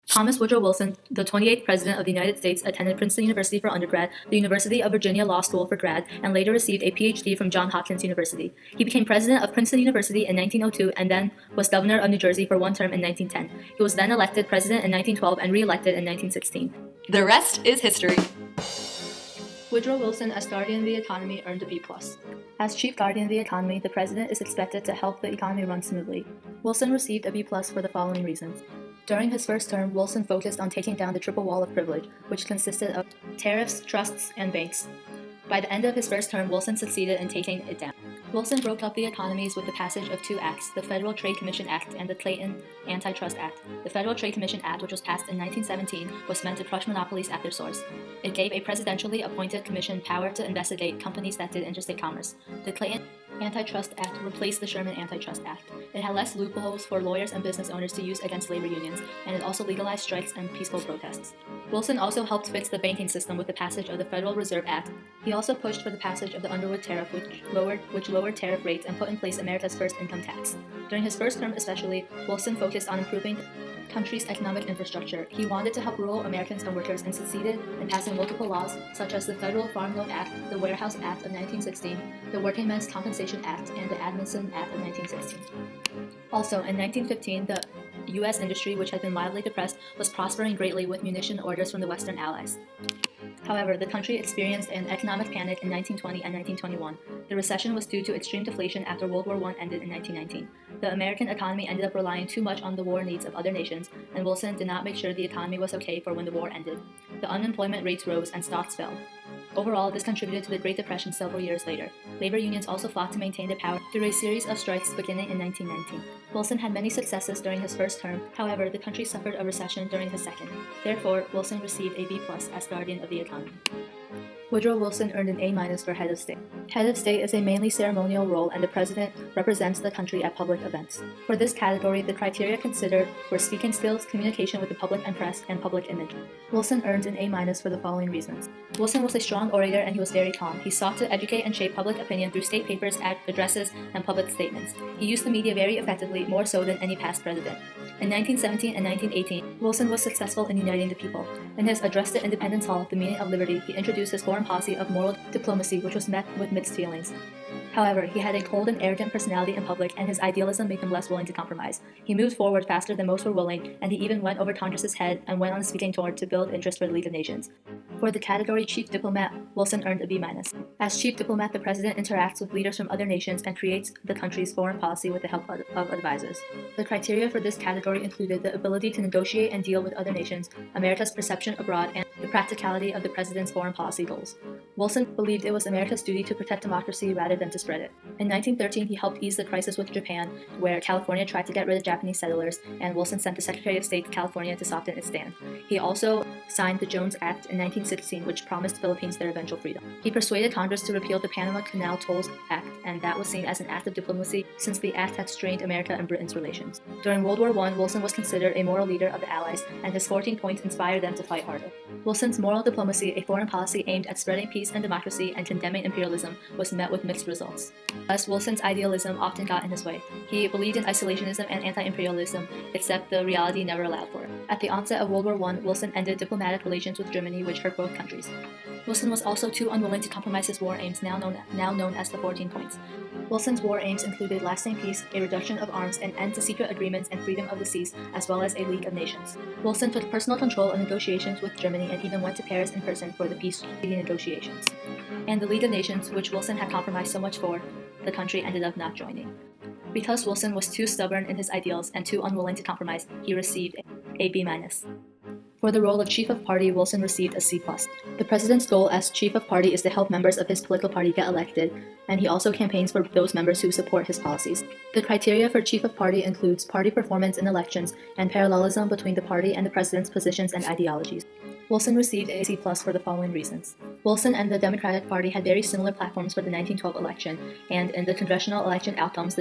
Thomas Woodrow Wilson, the 28th President of the United States, attended Princeton University for undergrad, the University of Virginia Law School for grad, and later received a PhD from Johns Hopkins University. He became president of Princeton University in 1902 and then was governor of New Jersey for one term in 1910. He was then elected president in 1912 and re-elected in 1916. The rest is history. Woodrow Wilson, as guardian of the economy, earned a B+. As chief guardian of the economy, the president is expected to help the economy run smoothly. Wilson received a B+ for the following reasons. During his first term, Wilson focused on taking down the triple wall of privilege, which consisted of tariffs, trusts, and banks. By the end of his first term, Wilson succeeded in taking it down. Wilson broke up the economies with the passage of two acts, the Federal Trade Commission Act and the Clayton Antitrust Act. The Federal Trade Commission Act, which was passed in 1917, was meant to crush monopolies at their source. It gave a presidentially appointed commission power to investigate companies that did interstate commerce. The Clayton Antitrust Act replaced the Sherman Antitrust Act. It had less loopholes for lawyers and business owners to use against labor unions, and it also legalized strikes and peaceful protests. Wilson also helped fix the banking system with the passage of the Federal Reserve Act. He also pushed for the passage of the Underwood Tariff, which lowered tariff rates and put in place America's first income tax. During his first term especially, Wilson focused on improving the country's economic infrastructure. He wanted to help rural Americans and workers and succeeded in passing multiple laws such as the Federal Farm Loan Act, the Warehouse Act of 1916, the Workingmen's Compensation Act, and the Adamson Act of 1916. Also, in 1915, the U.S. industry, which had been mildly depressed, was prospering greatly with munition orders from the Western Allies. However, the country experienced an economic panic in 1920 and 1921. The recession was due to extreme deflation after World War I ended in 1919. The American economy ended up relying too much on the war needs of other nations, and Wilson did not make sure the economy was okay for when the war ended. The unemployment rates rose and stocks fell. Overall, this contributed to the Great Depression several years later. Labor unions also fought to maintain their power through a series of strikes beginning in 1919. Wilson had many successes during his first term, however, the country suffered a recession during his second. Therefore, Wilson received a B+ as guardian of the economy. Woodrow Wilson earned an A- for head of state. Head of state is a mainly ceremonial role, and the president represents the country at public events. For this category, the criteria considered were speaking skills, communication with the public and press, and public image. Wilson earned an A- for the following reasons. Wilson was a strong orator and he was very calm. He sought to educate and shape public opinion through state papers, addresses, and public statements. He used the media very effectively, more so than any past president. In 1917 and 1918, Wilson was successful in uniting the people. In his address to Independence Hall, The Meaning of Liberty, he introduced his foreign policy of moral diplomacy, which was met with mixed feelings. However, he had a cold and arrogant personality in public, and his idealism made him less willing to compromise. He moved forward faster than most were willing, and he even went over Congress's head and went on a speaking tour to build interest for the League of Nations. For the category Chief Diplomat, Wilson earned a B-. As Chief Diplomat, the President interacts with leaders from other nations and creates the country's foreign policy with the help of advisors. The criteria for this category included the ability to negotiate and deal with other nations, America's perception abroad, and the practicality of the President's foreign policy goals. Wilson believed it was America's duty to protect democracy rather than to spread it. In 1913, he helped ease the crisis with Japan, where California tried to get rid of Japanese settlers, and Wilson sent the Secretary of State to California to soften its stand. He also signed the Jones Act in 1916, which promised Philippines their eventual freedom. He persuaded Congress to repeal the Panama Canal Tolls Act, and that was seen as an act of diplomacy since the act had strained America and Britain's relations. During World War I, Wilson was considered a moral leader of the Allies, and his 14 points inspired them to fight harder. Wilson's moral diplomacy, a foreign policy aimed at spreading peace and democracy and condemning imperialism, was met with mixed results. Thus, Wilson's idealism often got in his way. He believed in isolationism and anti-imperialism, except the reality never allowed for it. At the onset of World War I, Wilson ended diplomatic relations with Germany, which hurt both countries. Wilson was also too unwilling to compromise his war aims, now known as the 14 points. Wilson's war aims included lasting peace, a reduction of arms, an end to secret agreements, and freedom of the seas, as well as a League of Nations. Wilson took personal control of negotiations with Germany and even went to Paris in person for the peace treaty negotiations. And the League of Nations, which Wilson had compromised so much for, the country ended up not joining. Because Wilson was too stubborn in his ideals and too unwilling to compromise, he received a B-. For the role of Chief of Party, Wilson received a C+. The president's goal as Chief of Party is to help members of his political party get elected, and he also campaigns for those members who support his policies. The criteria for Chief of Party includes party performance in elections and parallelism between the party and the president's positions and ideologies. Wilson received a C+ for the following reasons. Wilson and the Democratic Party had very similar platforms for the 1912 election, and in the congressional election outcomes,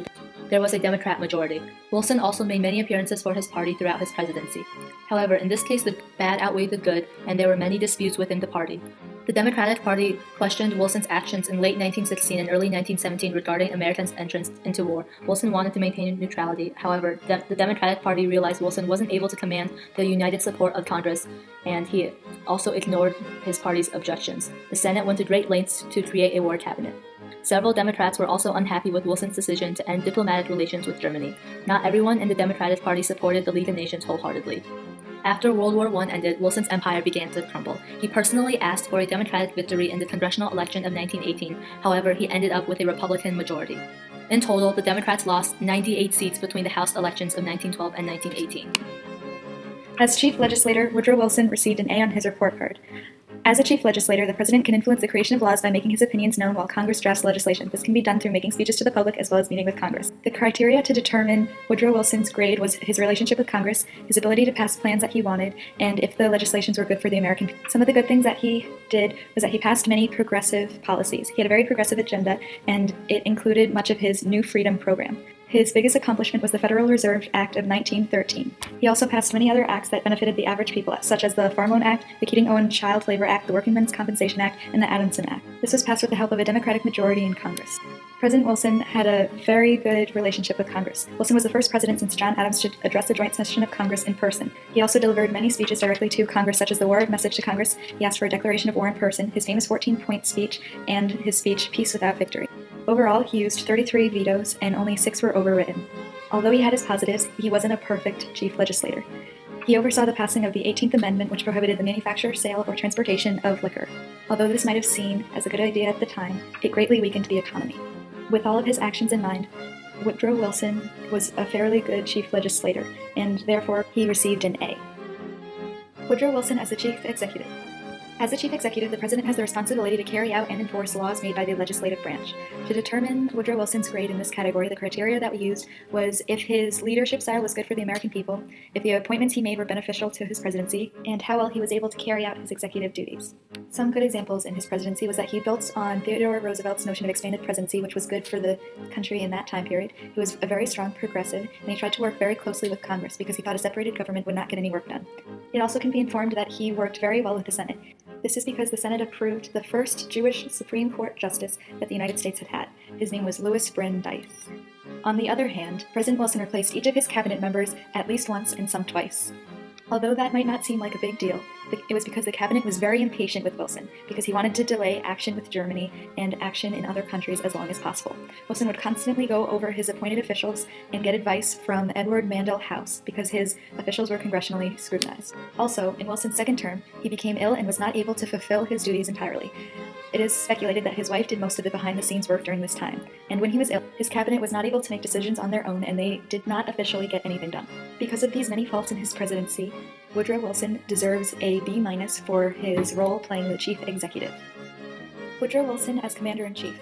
there was a Democrat majority. Wilson also made many appearances for his party throughout his presidency. However, in this case, the bad outweighed the good, and there were many disputes within the party. The Democratic Party questioned Wilson's actions in late 1916 and early 1917 regarding Americans' entrance into war. Wilson wanted to maintain neutrality. However, the Democratic Party realized Wilson wasn't able to command the united support of Congress, and he also ignored his party's objections. The Senate went to great lengths to create a war cabinet. Several Democrats were also unhappy with Wilson's decision to end diplomatic relations with Germany. Not everyone in the Democratic Party supported the League of Nations wholeheartedly. After World War I ended, Wilson's empire began to crumble. He personally asked for a Democratic victory in the congressional election of 1918. However, he ended up with a Republican majority. In total, the Democrats lost 98 seats between the House elections of 1912 and 1918. As chief legislator, Woodrow Wilson received an A on his report card. As a chief legislator, the president can influence the creation of laws by making his opinions known while Congress drafts legislation. This can be done through making speeches to the public as well as meeting with Congress. The criteria to determine Woodrow Wilson's grade was his relationship with Congress, his ability to pass plans that he wanted, and if the legislations were good for the American people. Some of the good things that he did was that he passed many progressive policies. He had a very progressive agenda, and it included much of his New Freedom program. His biggest accomplishment was the Federal Reserve Act of 1913. He also passed many other acts that benefited the average people, such as the Farm Loan Act, the Keating-Owen Child Labor Act, the Workingmen's Compensation Act, and the Adamson Act. This was passed with the help of a Democratic majority in Congress. President Wilson had a very good relationship with Congress. Wilson was the first president since John Adams to address the joint session of Congress in person. He also delivered many speeches directly to Congress, such as the War Message to Congress. He asked for a declaration of war in person, his famous 14-point speech, and his speech, Peace Without Victory. Overall, he used 33 vetoes, and only 6 were overridden. Although he had his positives, he wasn't a perfect chief legislator. He oversaw the passing of the 18th Amendment, which prohibited the manufacture, sale, or transportation of liquor. Although this might have seemed as a good idea at the time, it greatly weakened the economy. With all of his actions in mind, Woodrow Wilson was a fairly good chief legislator, and therefore he received an A. Woodrow Wilson as the chief executive. As the chief executive, the president has the responsibility to carry out and enforce laws made by the legislative branch. To determine Woodrow Wilson's grade in this category, the criteria that we used was if his leadership style was good for the American people, if the appointments he made were beneficial to his presidency, and how well he was able to carry out his executive duties. Some good examples in his presidency was that he built on Theodore Roosevelt's notion of expanded presidency, which was good for the country in that time period. He was a very strong progressive, and he tried to work very closely with Congress because he thought a separated government would not get any work done. It also can be informed that he worked very well with the Senate. This is because the Senate approved the first Jewish Supreme Court justice that the United States had had. His name was Louis Brandeis. On the other hand, President Wilson replaced each of his cabinet members at least once and some twice. Although that might not seem like a big deal, it was because the cabinet was very impatient with Wilson, because he wanted to delay action with Germany and action in other countries as long as possible. Wilson would constantly go over his appointed officials and get advice from Edward Mandell House, because his officials were congressionally scrutinized. Also, in Wilson's second term, he became ill and was not able to fulfill his duties entirely. It is speculated that his wife did most of the behind-the-scenes work during this time, and when he was ill, his cabinet was not able to make decisions on their own, and they did not officially get anything done. Because of these many faults in his presidency, Woodrow Wilson deserves a B- for his role playing the chief executive. Woodrow Wilson as Commander-in-Chief.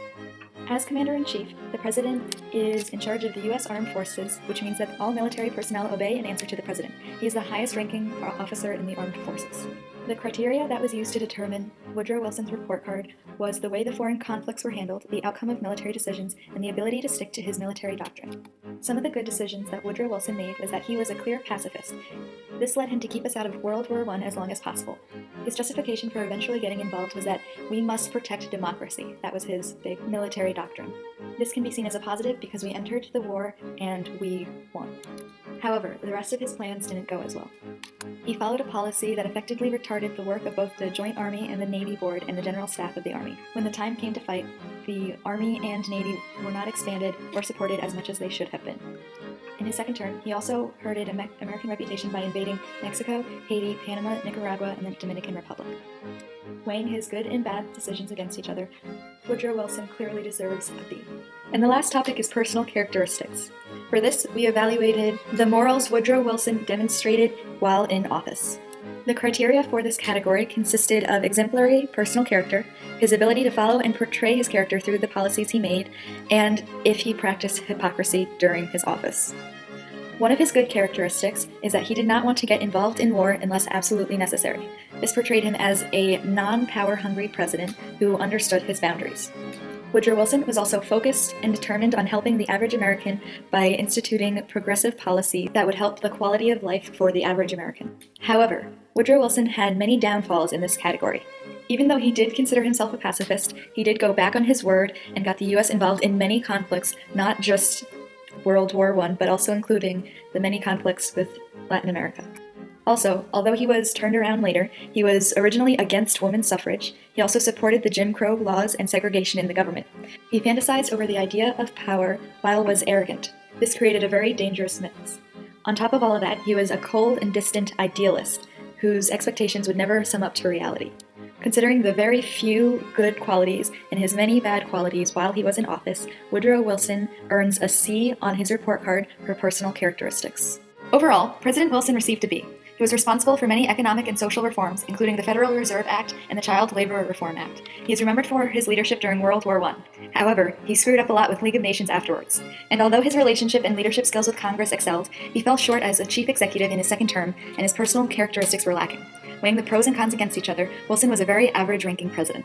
As Commander-in-Chief, the President is in charge of the U.S. Armed Forces, which means that all military personnel obey and answer to the President. He is the highest-ranking officer in the armed forces. The criteria that was used to determine Woodrow Wilson's report card was the way the foreign conflicts were handled, the outcome of military decisions, and the ability to stick to his military doctrine. Some of the good decisions that Woodrow Wilson made was that he was a clear pacifist. This led him to keep us out of World War I as long as possible. His justification for eventually getting involved was that we must protect democracy. That was his big military doctrine. This can be seen as a positive because we entered the war and we won. However, the rest of his plans didn't go as well. He followed a policy that effectively retarded the work of both the Joint Army and the Navy Board and the General Staff of the Army. When the time came to fight, the Army and Navy were not expanded or supported as much as they should have been. In his second term, he also hurted American reputation by invading Mexico, Haiti, Panama, Nicaragua, and the Dominican Republic. Weighing his good and bad decisions against each other, Woodrow Wilson clearly deserves a B. And the last topic is personal characteristics. For this, we evaluated the morals Woodrow Wilson demonstrated while in office. The criteria for this category consisted of exemplary personal character, his ability to follow and portray his character through the policies he made, and if he practiced hypocrisy during his office. One of his good characteristics is that he did not want to get involved in war unless absolutely necessary. This portrayed him as a non-power-hungry president who understood his boundaries. Woodrow Wilson was also focused and determined on helping the average American by instituting progressive policy that would help the quality of life for the average American. However, Woodrow Wilson had many downfalls in this category. Even though he did consider himself a pacifist, he did go back on his word and got the U.S. involved in many conflicts, not just World War I, but also including the many conflicts with Latin America. Also, although he was turned around later, he was originally against women's suffrage. He also supported the Jim Crow laws and segregation in the government. He fantasized over the idea of power while was arrogant. This created a very dangerous mix. On top of all of that, he was a cold and distant idealist whose expectations would never sum up to reality. Considering the very few good qualities and his many bad qualities while he was in office, Woodrow Wilson earns a C on his report card for personal characteristics. Overall, President Wilson received a B. He was responsible for many economic and social reforms, including the Federal Reserve Act and the Child Labor Reform Act. He is remembered for his leadership during World War I. However, he screwed up a lot with League of Nations afterwards. And although his relationship and leadership skills with Congress excelled, he fell short as a chief executive in his second term, and his personal characteristics were lacking. Weighing the pros and cons against each other, Wilson was a very average-ranking president.